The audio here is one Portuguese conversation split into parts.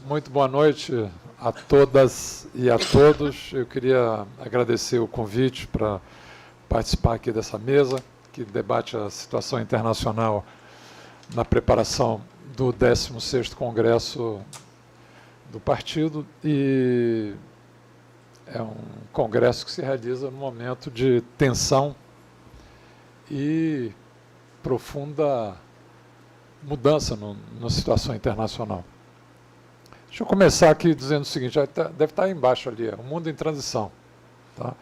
Muito boa noite a todas e a todos. Eu queria agradecer o convite para participar aqui dessa mesa, que debate a situação internacional na preparação do 16º Congresso do Partido, e é um congresso que se realiza num momento de tensão e profunda mudança na situação internacional. Deixa eu começar aqui dizendo o seguinte, já deve estar aí embaixo ali, o mundo em transição. Tá?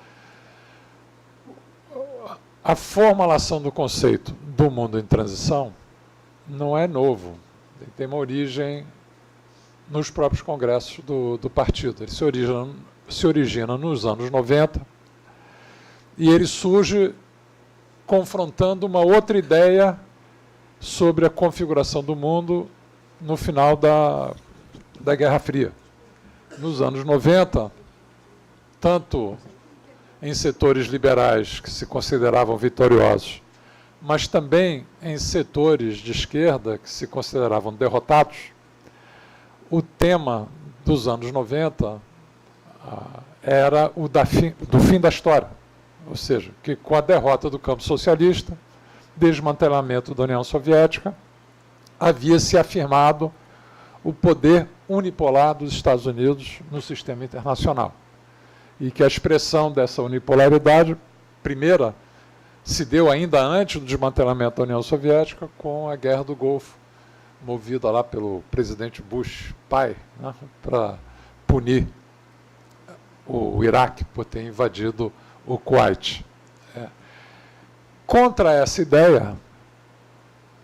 A formulação do conceito do mundo em transição não é novo, ele tem uma origem nos próprios congressos do partido. Ele se origina nos anos 90 e ele surge confrontando uma outra ideia sobre a configuração do mundo no final da Guerra Fria. Nos anos 90, tanto em setores liberais que se consideravam vitoriosos, mas também em setores de esquerda que se consideravam derrotados, o tema dos anos 90 era o do fim da história. Ou seja, que com a derrota do campo socialista, desmantelamento da União Soviética, havia se afirmado o poder unipolar dos Estados Unidos no sistema internacional. E que a expressão dessa unipolaridade, primeira, se deu ainda antes do desmantelamento da União Soviética, com a Guerra do Golfo, movida lá pelo presidente Bush, pai, né, para punir o Iraque por ter invadido o Kuwait. Contra essa ideia,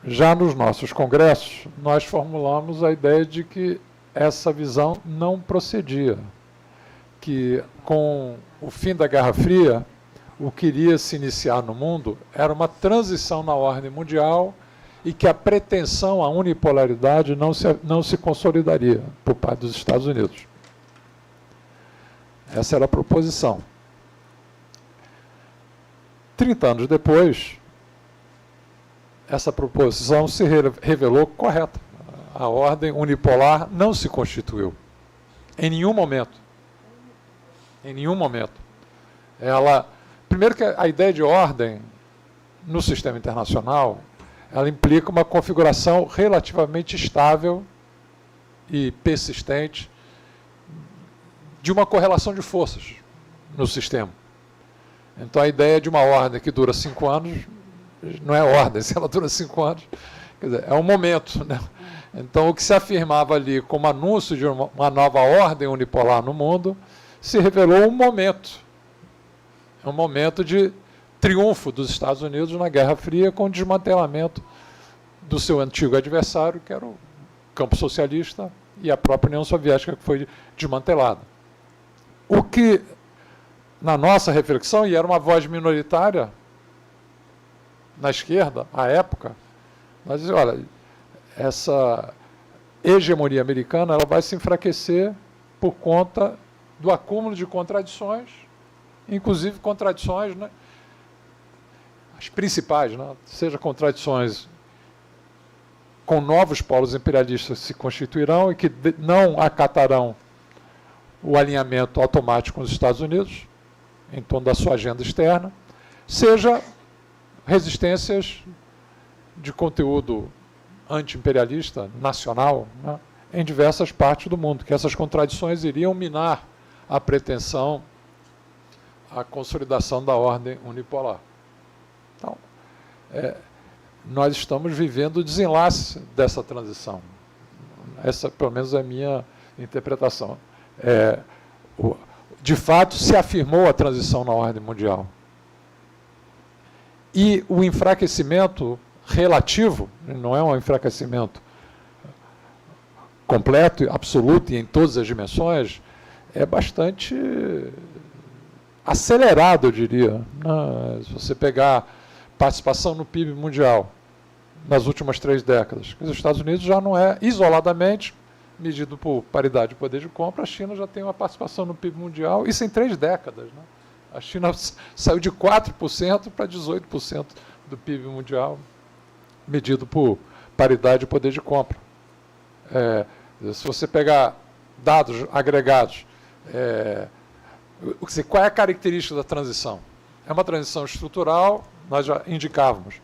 já nos nossos congressos, nós formulamos a ideia de que essa visão não procedia, que com o fim da Guerra Fria, o que iria se iniciar no mundo era uma transição na ordem mundial e que a pretensão à unipolaridade não se consolidaria por parte dos Estados Unidos. Essa era a proposição. 30 anos depois, essa proposição se revelou correta. A ordem unipolar não se constituiu. Em nenhum momento. Em nenhum momento. Primeiro que a ideia de ordem no sistema internacional, ela implica uma configuração relativamente estável e persistente de uma correlação de forças no sistema. Então a ideia de uma ordem que dura 5 anos não é ordem, se ela dura 5 anos, quer dizer, é um momento, né? Então, o que se afirmava ali como anúncio de uma nova ordem unipolar no mundo, se revelou um momento. É um momento de triunfo dos Estados Unidos na Guerra Fria, com o desmantelamento do seu antigo adversário, que era o campo socialista, e a própria União Soviética, que foi desmantelada. O que, na nossa reflexão, e era uma voz minoritária na esquerda, à época, nós dizíamos, olha, essa hegemonia americana ela vai se enfraquecer por conta do acúmulo de contradições, inclusive contradições, né, as principais, né, seja contradições com novos polos imperialistas que se constituirão e que não acatarão o alinhamento automático com os Estados Unidos, em torno da sua agenda externa, seja resistências de conteúdo anti-imperialista, nacional, né, em diversas partes do mundo, que essas contradições iriam minar a pretensão, a consolidação da ordem unipolar. Então, nós estamos vivendo o desenlace dessa transição. Essa, pelo menos, é a minha interpretação. De fato, se afirmou a transição na ordem mundial. E o enfraquecimento relativo, não é um enfraquecimento completo, absoluto e em todas as dimensões, é bastante acelerado, eu diria. Se você pegar participação no PIB mundial nas últimas 3 décadas, os Estados Unidos já não é isoladamente, medido por paridade de poder de compra, a China já tem uma participação no PIB mundial, isso em 3 décadas. Né? A China saiu de 4% para 18% do PIB mundial, medido por paridade de poder de compra. Se você pegar dados agregados, qual é a característica da transição? É uma transição estrutural, nós já indicávamos,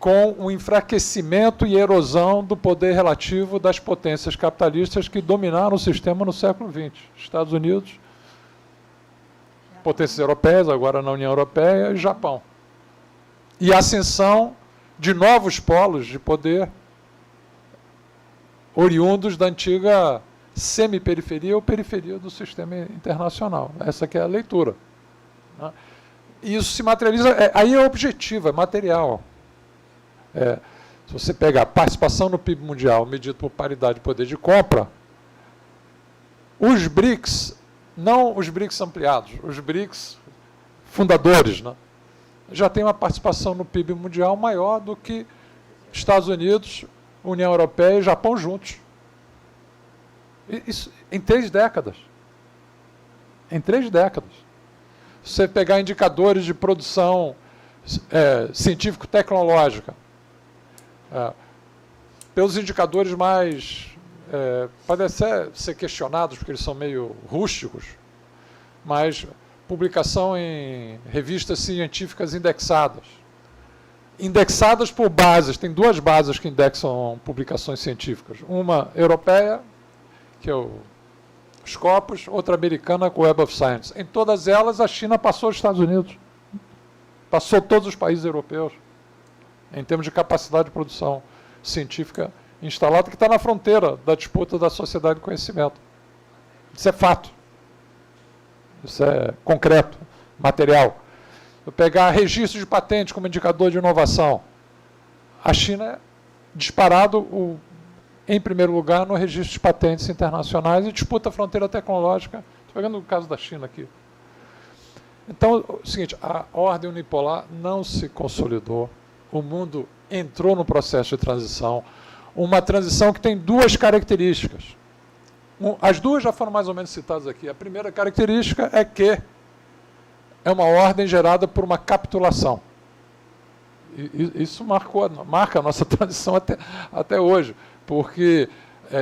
com o enfraquecimento e erosão do poder relativo das potências capitalistas que dominaram o sistema no século XX. Estados Unidos, potências europeias, agora na União Europeia, e Japão. E a ascensão de novos polos de poder oriundos da antiga semi-periferia ou periferia do sistema internacional. Essa que é a leitura. E isso se materializa, aí é objetivo, é material. Se você pegar a participação no PIB mundial medido por paridade de poder de compra, os BRICS, não os BRICS ampliados, os BRICS fundadores, né, já têm uma participação no PIB mundial maior do que Estados Unidos, União Europeia e Japão juntos. Isso em 3 décadas. Em 3 décadas. Se você pegar indicadores de produção científico-tecnológica, pelos indicadores mais... podem ser questionados, porque eles são meio rústicos, mas publicação em revistas científicas indexadas. Indexadas por bases, tem 2 bases que indexam publicações científicas. Uma europeia, que é o Scopus, outra americana, com o Web of Science. Em todas elas, a China passou os Estados Unidos. Passou todos os países europeus, em termos de capacidade de produção científica instalada, que está na fronteira da disputa da sociedade de conhecimento. Isso é fato. Isso é concreto, material. Eu pegar registro de patente como indicador de inovação. A China é disparado em primeiro lugar no registro de patentes internacionais e disputa a fronteira tecnológica. Estou pegando o caso da China aqui. Então, é o seguinte, a ordem unipolar não se consolidou. O mundo entrou no processo de transição. Uma transição que tem 2 características. As 2 já foram mais ou menos citadas aqui. A primeira característica é que é uma ordem gerada por uma capitulação. E isso marca a nossa transição até hoje, porque,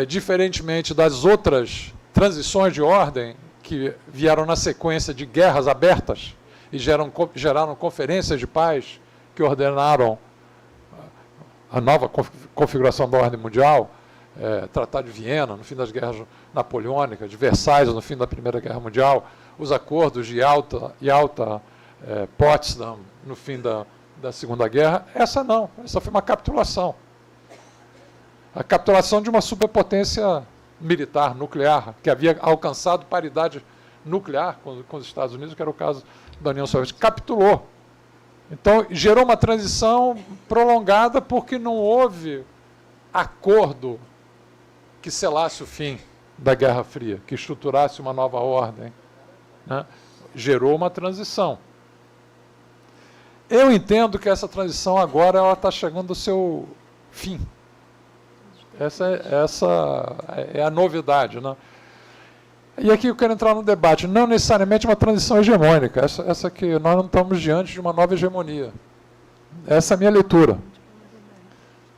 diferentemente das outras transições de ordem, que vieram na sequência de guerras abertas e geraram conferências de paz que ordenaram a nova configuração da ordem mundial, Tratado de Viena, no fim das guerras napoleônicas, de Versalhes, no fim da Primeira Guerra Mundial, os acordos de Yalta, Potsdam, no fim da Segunda Guerra. Essa não, essa foi uma capitulação. A capitulação de uma superpotência militar, nuclear, que havia alcançado paridade nuclear com os Estados Unidos, que era o caso da União Soviética, capitulou. Então, gerou uma transição prolongada porque não houve acordo que selasse o fim da Guerra Fria, que estruturasse uma nova ordem, né? Gerou uma transição. Eu entendo que essa transição agora está chegando ao seu fim. Essa é a novidade, né? E aqui eu quero entrar no debate. Não necessariamente uma transição hegemônica. Essa que nós não estamos diante de uma nova hegemonia. Essa é a minha leitura.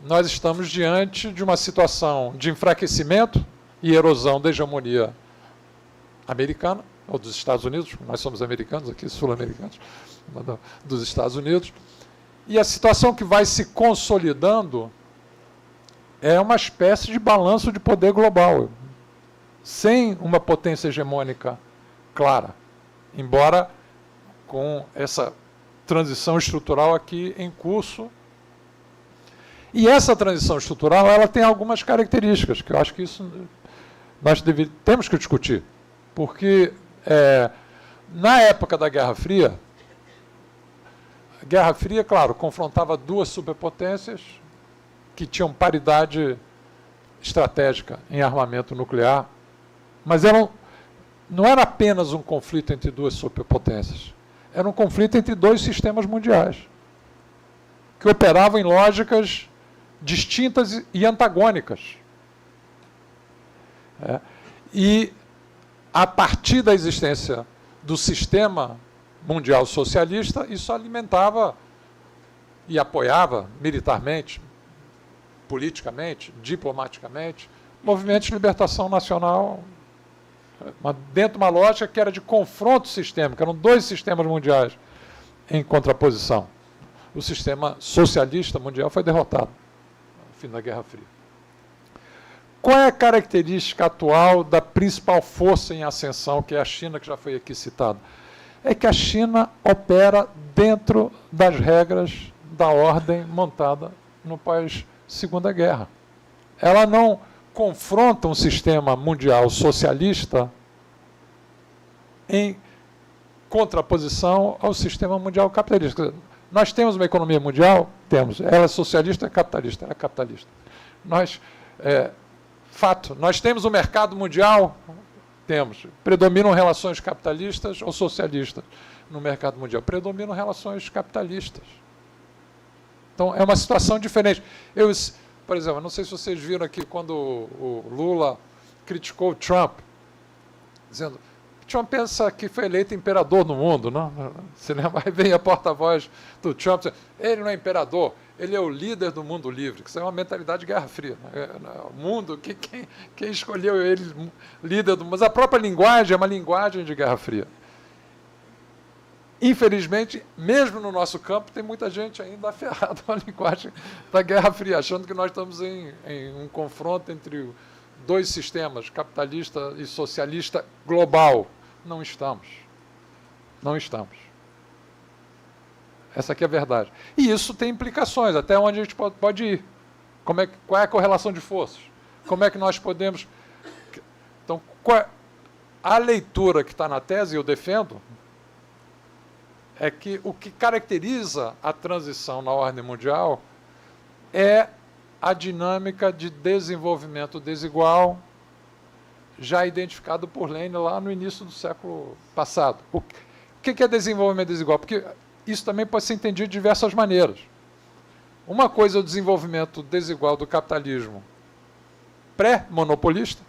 Nós estamos diante de uma situação de enfraquecimento e erosão da hegemonia americana, ou dos Estados Unidos, nós somos americanos aqui, sul-americanos, dos Estados Unidos, e a situação que vai se consolidando é uma espécie de balanço de poder global, sem uma potência hegemônica clara, embora com essa transição estrutural aqui em curso. E essa transição estrutural, ela tem algumas características, que eu acho que isso nós temos que discutir. Porque, na época da Guerra Fria, a Guerra Fria, claro, confrontava 2 superpotências que tinham paridade estratégica em armamento nuclear, mas não era apenas um conflito entre 2 superpotências, era um conflito entre 2 sistemas mundiais, que operavam em lógicas distintas e antagônicas. E, a partir da existência do sistema mundial socialista, isso alimentava e apoiava militarmente, politicamente, diplomaticamente, movimento de libertação nacional, dentro de uma lógica que era de confronto sistêmico, eram dois sistemas mundiais em contraposição. O sistema socialista mundial foi derrotado no fim da Guerra Fria. Qual é a característica atual da principal força em ascensão, que é a China, que já foi aqui citada? É que a China opera dentro das regras da ordem montada no pós-Segunda Guerra. Ela não confronta um sistema mundial socialista em contraposição ao sistema mundial capitalista. Nós temos uma economia mundial? Temos. Ela é socialista ou é capitalista? Ela é capitalista. Fato, nós temos um mercado mundial? Temos. Predominam relações capitalistas ou socialistas no mercado mundial? Predominam relações capitalistas. Então, é uma situação diferente. Por exemplo, não sei se vocês viram aqui, quando o Lula criticou o Trump, dizendo que Trump pensa que foi eleito imperador no mundo, não? Você lembra? Aí vem a porta-voz do Trump, dizendo, ele não é imperador, ele é o líder do mundo livre, que isso é uma mentalidade de Guerra Fria. O mundo, quem escolheu ele líder do mundo? Mas a própria linguagem é uma linguagem de Guerra Fria. Infelizmente, mesmo no nosso campo, tem muita gente ainda aferrada à linguagem da Guerra Fria, achando que nós estamos em um confronto entre dois sistemas, capitalista e socialista global. Não estamos. Não estamos. Essa aqui é a verdade. E isso tem implicações, até onde a gente pode ir. Qual é a correlação de forças? Como é que nós podemos... Então, a leitura que está na tese, eu defendo, é que o que caracteriza a transição na ordem mundial é a dinâmica de desenvolvimento desigual já identificado por Lenin lá no início do século passado. O que é desenvolvimento desigual? Porque isso também pode ser entendido de diversas maneiras. Uma coisa é o desenvolvimento desigual do capitalismo pré-monopolista,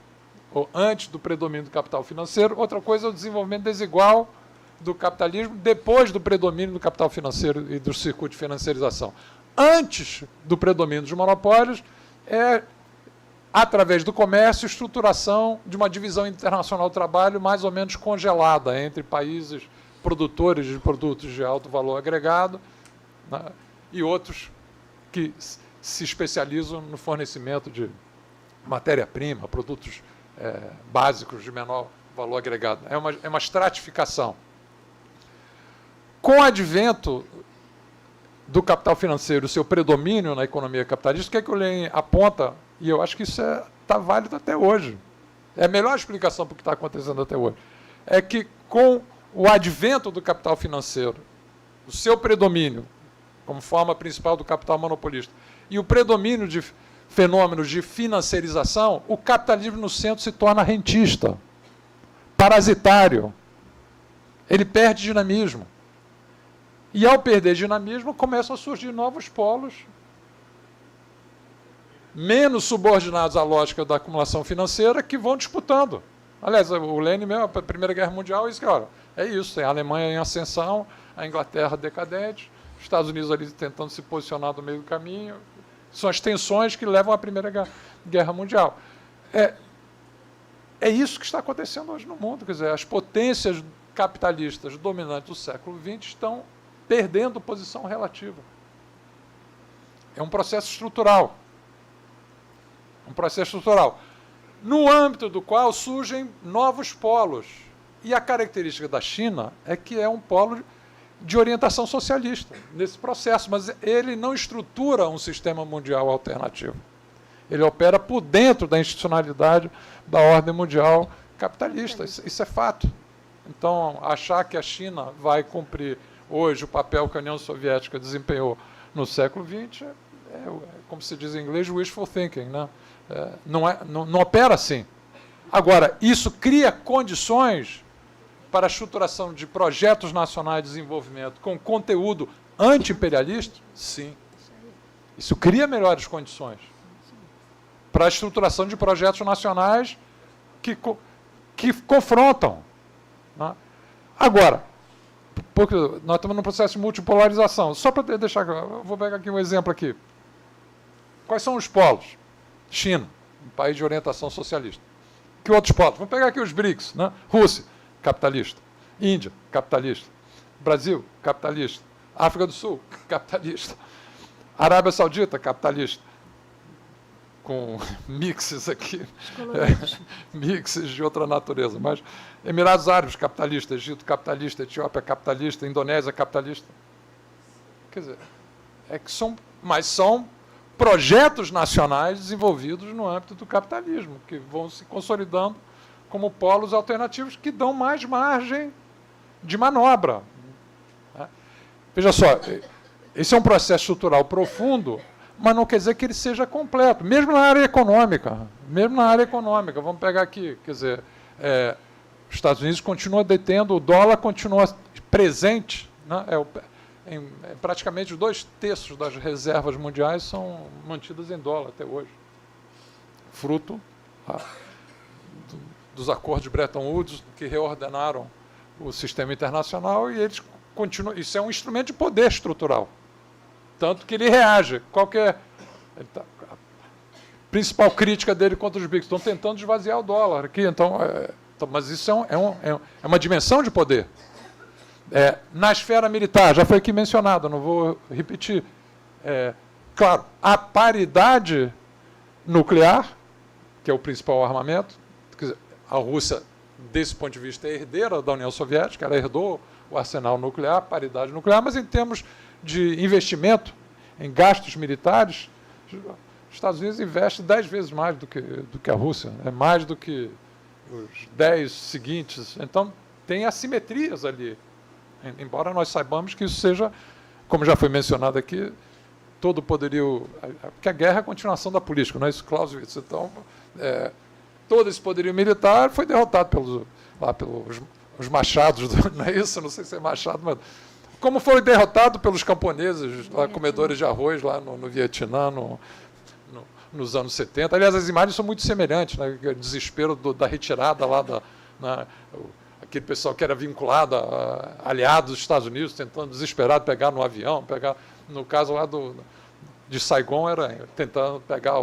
ou antes do predomínio do capital financeiro, outra coisa é o desenvolvimento desigual do capitalismo depois do predomínio do capital financeiro e do circuito de financiarização. Antes do predomínio dos monopólios, é, através do comércio, estruturação de uma divisão internacional do trabalho mais ou menos congelada entre países produtores de produtos de alto valor agregado, né, e outros que se especializam no fornecimento de matéria-prima, produtos básicos de menor valor agregado. É uma estratificação. Com o advento do capital financeiro, o seu predomínio na economia capitalista, o que é que o Lenin aponta? E eu acho que isso está válido até hoje. É a melhor explicação para o que está acontecendo até hoje. É que com o advento do capital financeiro, o seu predomínio como forma principal do capital monopolista, e o predomínio de fenômenos de financiarização, o capitalismo no centro se torna rentista, parasitário. Ele perde dinamismo. E, ao perder dinamismo, começam a surgir novos polos menos subordinados à lógica da acumulação financeira que vão disputando. Aliás, o Lenin mesmo, a Primeira Guerra Mundial, é isso, tem a Alemanha em ascensão, a Inglaterra decadente, os Estados Unidos ali tentando se posicionar no meio do caminho. São as tensões que levam à Primeira Guerra Mundial. É isso que está acontecendo hoje no mundo. Quer dizer, as potências capitalistas dominantes do século XX estão perdendo posição relativa. É um processo estrutural. Um processo estrutural. No âmbito do qual surgem novos polos. E a característica da China é que é um polo de orientação socialista nesse processo, mas ele não estrutura um sistema mundial alternativo. Ele opera por dentro da institucionalidade da ordem mundial capitalista. Isso é fato. Então, achar que a China vai cumprir hoje o papel que a União Soviética desempenhou no século XX como se diz em inglês, wishful thinking, né? Não opera assim. Agora, isso cria condições para a estruturação de projetos nacionais de desenvolvimento com conteúdo anti-imperialista? Sim. Isso cria melhores condições para a estruturação de projetos nacionais que confrontam. Né? Agora, porque nós estamos num processo de multipolarização. Só para deixar, eu vou pegar aqui um exemplo aqui. Quais são os polos? China. um país de orientação socialista. Que outros polos? Vamos pegar aqui os BRICS, né? Rússia, capitalista. Índia, capitalista. Brasil, capitalista. África do Sul, capitalista. Arábia Saudita, capitalista. Com mixes aqui, mixes de outra natureza. Mas Emirados Árabes, capitalista. Egito, capitalista. Etiópia, capitalista. Indonésia, capitalista. Quer dizer, mas são projetos nacionais desenvolvidos no âmbito do capitalismo, que vão se consolidando como polos alternativos que dão mais margem de manobra. Veja só, esse é um processo estrutural profundo, mas não quer dizer que ele seja completo, mesmo na área econômica. Mesmo na área econômica, vamos pegar aqui, quer dizer, os Estados Unidos continua detendo, o dólar continua presente, né? Praticamente 2/3 das reservas mundiais são mantidas em dólar até hoje, fruto dos acordos de Bretton Woods, que reordenaram o sistema internacional, e eles continuam. Isso é um instrumento de poder estrutural, tanto que ele reage. A principal crítica dele contra os BRICS, estão tentando esvaziar o dólar aqui, mas isso é uma dimensão de poder. Na esfera militar, já foi aqui mencionado, não vou repetir. Claro, a paridade nuclear, que é o principal armamento, quer dizer, a Rússia, desse ponto de vista, é herdeira da União Soviética, ela herdou o arsenal nuclear, paridade nuclear, mas em termos de investimento em gastos militares, os Estados Unidos investem 10 vezes mais do que a Rússia, mais do que os 10 seguintes. Então, tem assimetrias ali. Embora nós saibamos que isso seja, como já foi mencionado aqui, todo o poderio... Porque a guerra é a continuação da política, não é isso, Clausewitz? Então, todo esse poderio militar foi derrotado pelos Machados, não é isso? Não sei se é Machado, mas... Como foi derrotado pelos camponeses, lá, comedores de arroz, lá no Vietnã, nos anos 70. Aliás, as imagens são muito semelhantes, né? O desespero da retirada lá aquele pessoal que era vinculado a aliados dos Estados Unidos, tentando desesperado pegar no avião, no caso lá de Saigon, era tentando pegar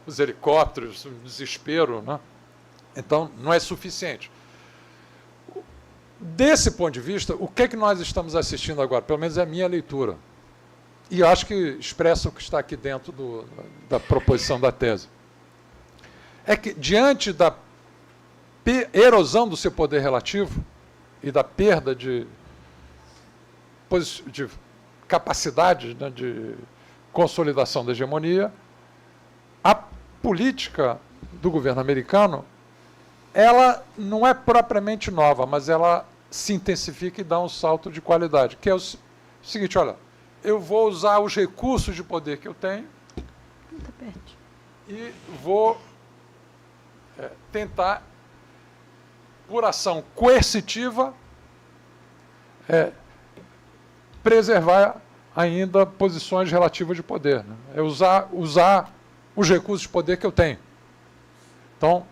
os helicópteros, o desespero, né? Então, não é suficiente. Desse ponto de vista, o que é que nós estamos assistindo agora? Pelo menos é a minha leitura. E acho que expressa o que está aqui dentro da proposição da tese. É que, diante da erosão do seu poder relativo e da perda de capacidade, né, de consolidação da hegemonia, a política do governo americano, ela não é propriamente nova, mas ela se intensifica e dá um salto de qualidade, que é o seguinte, olha, eu vou usar os recursos de poder que eu tenho e vou tentar, por ação coercitiva, preservar ainda posições relativas de poder. Né? É usar os recursos de poder que eu tenho. Então,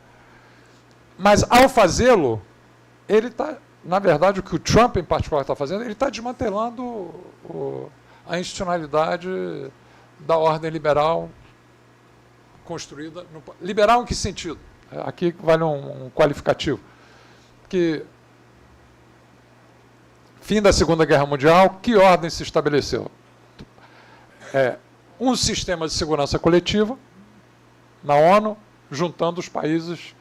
mas, ao fazê-lo, ele está, na verdade, o que o Trump, em particular, está fazendo, ele está desmantelando a institucionalidade da ordem liberal construída. Liberal em que sentido? Aqui vale um qualificativo. Que, fim da Segunda Guerra Mundial, que ordem se estabeleceu? Um sistema de segurança coletiva na ONU, juntando os países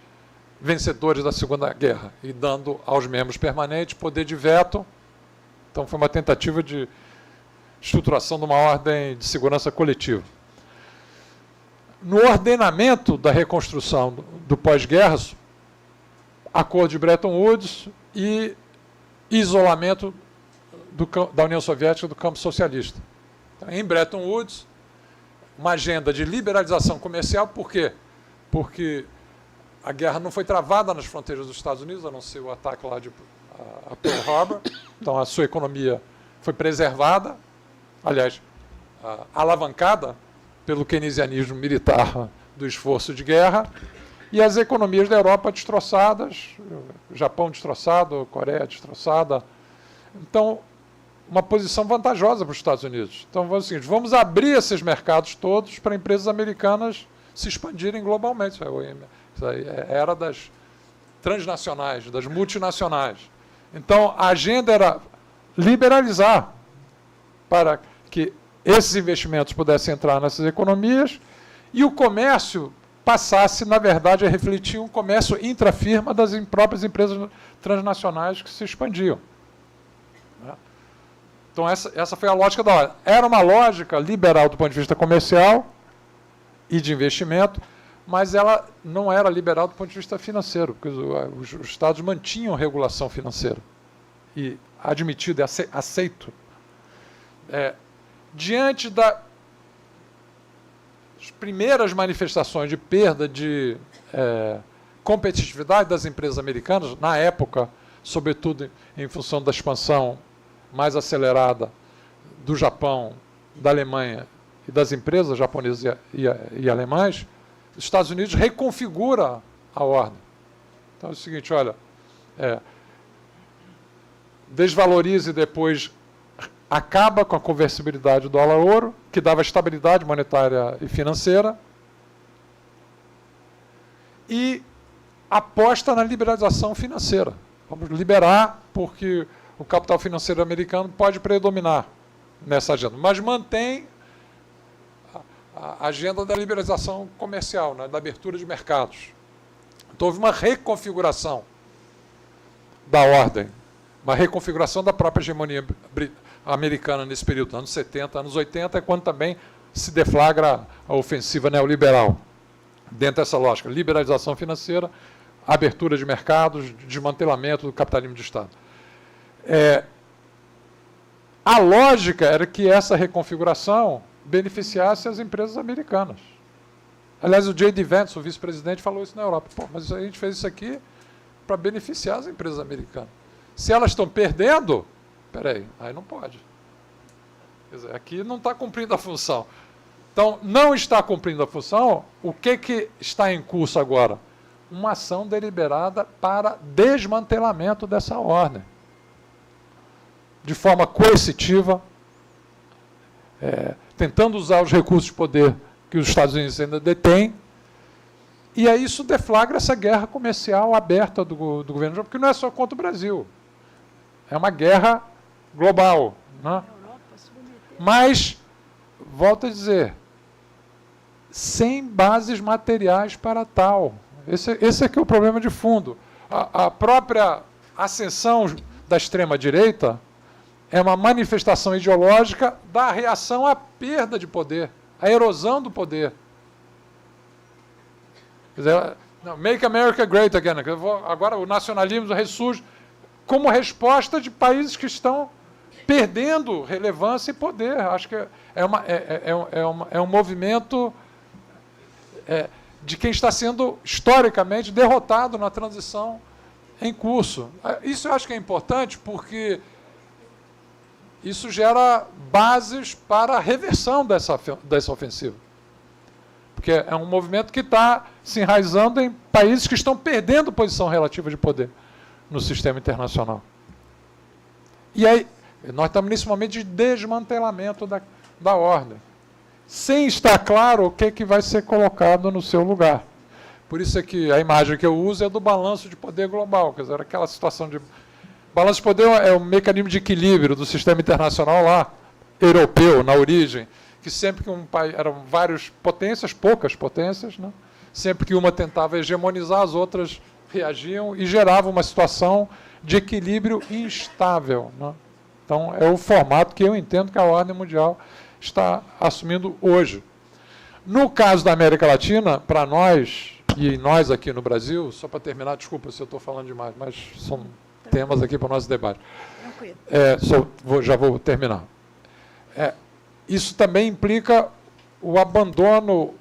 vencedores da Segunda Guerra e dando aos membros permanentes poder de veto. Então, foi uma tentativa de estruturação de uma ordem de segurança coletiva. No ordenamento da reconstrução do pós-guerra, acordo de Bretton Woods e isolamento da União Soviética do campo socialista. Então, em Bretton Woods, uma agenda de liberalização comercial, por quê? Porque a guerra não foi travada nas fronteiras dos Estados Unidos, a não ser o ataque lá a Pearl Harbor. Então, a sua economia foi preservada, aliás, alavancada pelo keynesianismo militar do esforço de guerra, e as economias da Europa destroçadas, Japão destroçado, Coreia destroçada. Então, uma posição vantajosa para os Estados Unidos. Então, vamos abrir esses mercados todos para empresas americanas se expandirem globalmente. Isso aí era das transnacionais, das multinacionais. Então, a agenda era liberalizar para que esses investimentos pudessem entrar nessas economias e o comércio passasse, na verdade, a refletir um comércio intrafirma das próprias empresas transnacionais que se expandiam. Então, essa foi a lógica da ordem. Era uma lógica liberal do ponto de vista comercial e de investimento, mas ela não era liberal do ponto de vista financeiro, porque os Estados mantinham regulação financeira e admitido, aceito. Diante das primeiras manifestações de perda de competitividade das empresas americanas, na época, sobretudo em função da expansão mais acelerada do Japão, da Alemanha e das empresas japonesas e alemãs, os Estados Unidos reconfigura a ordem. Então é o seguinte, olha, desvaloriza e depois acaba com a conversibilidade do dólar-ouro, que dava estabilidade monetária e financeira, e aposta na liberalização financeira. Vamos liberar, porque o capital financeiro americano pode predominar nessa agenda, mas mantém a agenda da liberalização comercial, né, da abertura de mercados. Então, houve uma reconfiguração da ordem, uma reconfiguração da própria hegemonia americana nesse período, anos 70, anos 80, é quando também se deflagra a ofensiva neoliberal. Dentro dessa lógica, liberalização financeira, abertura de mercados, desmantelamento do capitalismo de Estado. A lógica era que essa reconfiguração beneficiasse as empresas americanas. Aliás, o J.D. Vance, o vice-presidente, falou isso na Europa. Pô, mas a gente fez isso aqui para beneficiar as empresas americanas. Se elas estão perdendo, peraí, aí não pode. Quer dizer, aqui não está cumprindo a função. Então, não está cumprindo a função, o que está em curso agora? Uma ação deliberada para desmantelamento dessa ordem. De forma coercitiva, tentando usar os recursos de poder que os Estados Unidos ainda detêm, e aí isso deflagra essa guerra comercial aberta do governo, porque não é só contra o Brasil, é uma guerra global. Né? Mas, volto a dizer, sem bases materiais para tal. Esse é que é o problema de fundo. A própria ascensão da extrema-direita é uma manifestação ideológica da reação à perda de poder, à erosão do poder. Quer dizer, make America Great Again. Agora o nacionalismo ressurge como resposta de países que estão perdendo relevância e poder. Acho que é um movimento de quem está sendo historicamente derrotado na transição em curso. Isso eu acho que é importante porque isso gera bases para a reversão dessa ofensiva. Porque é um movimento que está se enraizando em países que estão perdendo posição relativa de poder no sistema internacional. E aí, nós estamos nesse momento de desmantelamento da ordem, sem estar claro o que vai ser colocado no seu lugar. Por isso é que a imagem que eu uso é do balanço de poder global, quer dizer, aquela situação de... Balanço de poder é um mecanismo de equilíbrio do sistema internacional lá, europeu, na origem, que sempre que um país... Eram várias potências, poucas potências, né? Sempre que uma tentava hegemonizar, as outras reagiam e gerava uma situação de equilíbrio instável. Né? Então, é o formato que eu entendo que a ordem mundial está assumindo hoje. No caso da América Latina, para nós, e nós aqui no Brasil, só para terminar, desculpa se eu estou falando demais, mas são temas aqui para o nosso debate. Já vou terminar. Isso também implica o abandono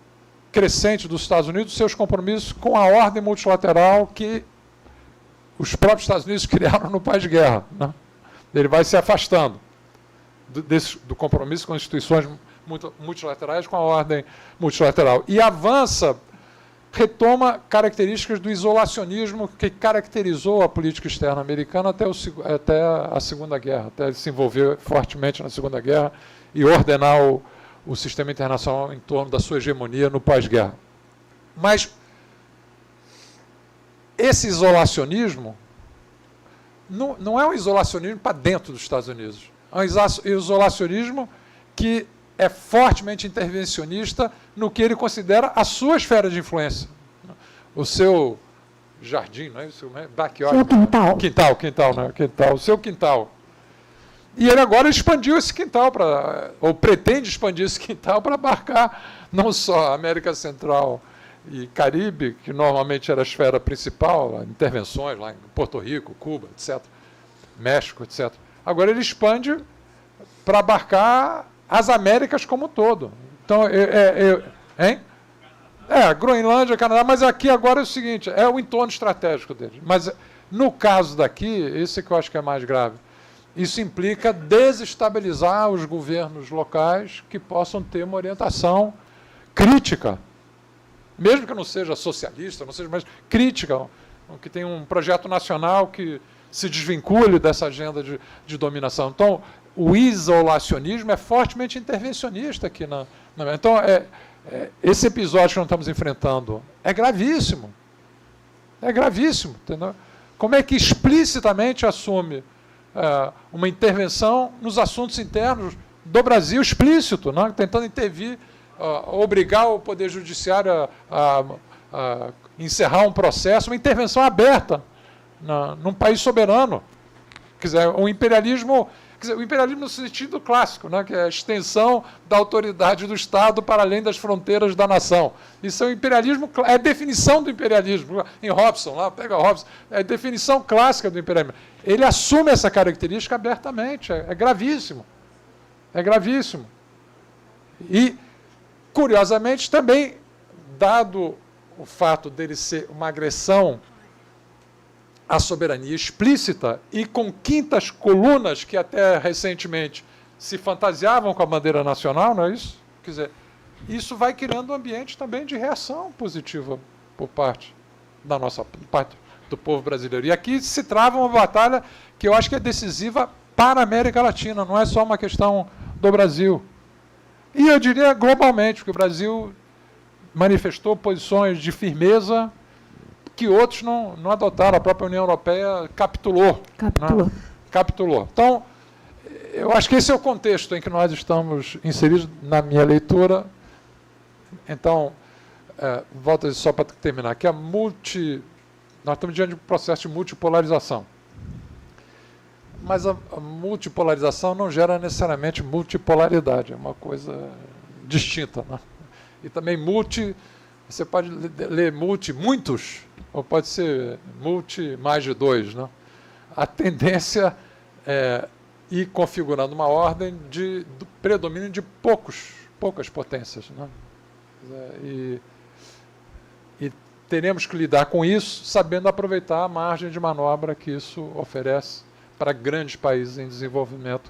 crescente dos Estados Unidos, dos seus compromissos com a ordem multilateral que os próprios Estados Unidos criaram no pós-guerra. Né? Ele vai se afastando do compromisso com as instituições multilaterais, com a ordem multilateral. E avança, retoma características do isolacionismo que caracterizou a política externa americana até a Segunda Guerra, até ele se envolver fortemente na Segunda Guerra e ordenar o sistema internacional em torno da sua hegemonia no pós-guerra. Mas esse isolacionismo não é um isolacionismo para dentro dos Estados Unidos. É um isolacionismo que é fortemente intervencionista no que ele considera a sua esfera de influência. O seu jardim, não é isso? Backyard. Seu quintal. Quintal, o seu quintal. E ele agora expandiu esse quintal, ou pretende expandir esse quintal para abarcar não só a América Central e Caribe, que normalmente era a esfera principal, intervenções lá em Porto Rico, Cuba, etc., México, etc. Agora ele expande para abarcar as Américas como um todo. Então, Groenlândia, Canadá, mas aqui agora é o seguinte, é o entorno estratégico dele. Mas no caso daqui, isso é que eu acho que é mais grave. Isso implica desestabilizar os governos locais que possam ter uma orientação crítica, mesmo que não seja socialista, não seja mais crítica, que tenha um projeto nacional que se desvincule dessa agenda de dominação. Então, o isolacionismo é fortemente intervencionista aqui. Então, esse episódio que nós estamos enfrentando é gravíssimo. É gravíssimo. Entendeu? Como é que explicitamente assume uma intervenção nos assuntos internos do Brasil, explícito, né? Tentando intervir, obrigar o Poder Judiciário a encerrar um processo, uma intervenção aberta num país soberano. Quer dizer, o imperialismo no sentido clássico, né? Que é a extensão da autoridade do Estado para além das fronteiras da nação. Isso é o imperialismo, é a definição do imperialismo. Em Hobson, lá, pega Hobson, é a definição clássica do imperialismo. Ele assume essa característica abertamente, é gravíssimo. É gravíssimo. E, curiosamente, também, dado o fato dele ser uma agressão à soberania explícita e com quintas colunas que até recentemente se fantasiavam com a bandeira nacional, não é isso? Quer dizer, isso vai criando um ambiente também de reação positiva por parte do povo brasileiro. E aqui se trava uma batalha que eu acho que é decisiva para a América Latina, não é só uma questão do Brasil. E eu diria globalmente, porque o Brasil manifestou posições de firmeza que outros não adotaram. A própria União Europeia capitulou. Né? Capitulou. Então, eu acho que esse é o contexto em que nós estamos inseridos na minha leitura. Então, volto só para terminar, que nós estamos diante de um processo de multipolarização. Mas a multipolarização não gera necessariamente multipolaridade, é uma coisa distinta. Né? E também você pode ler muitos, ou pode ser mais de dois. Né? A tendência é ir configurando uma ordem do predomínio de poucas potências. Né? E teremos que lidar com isso, sabendo aproveitar a margem de manobra que isso oferece para grandes países em desenvolvimento,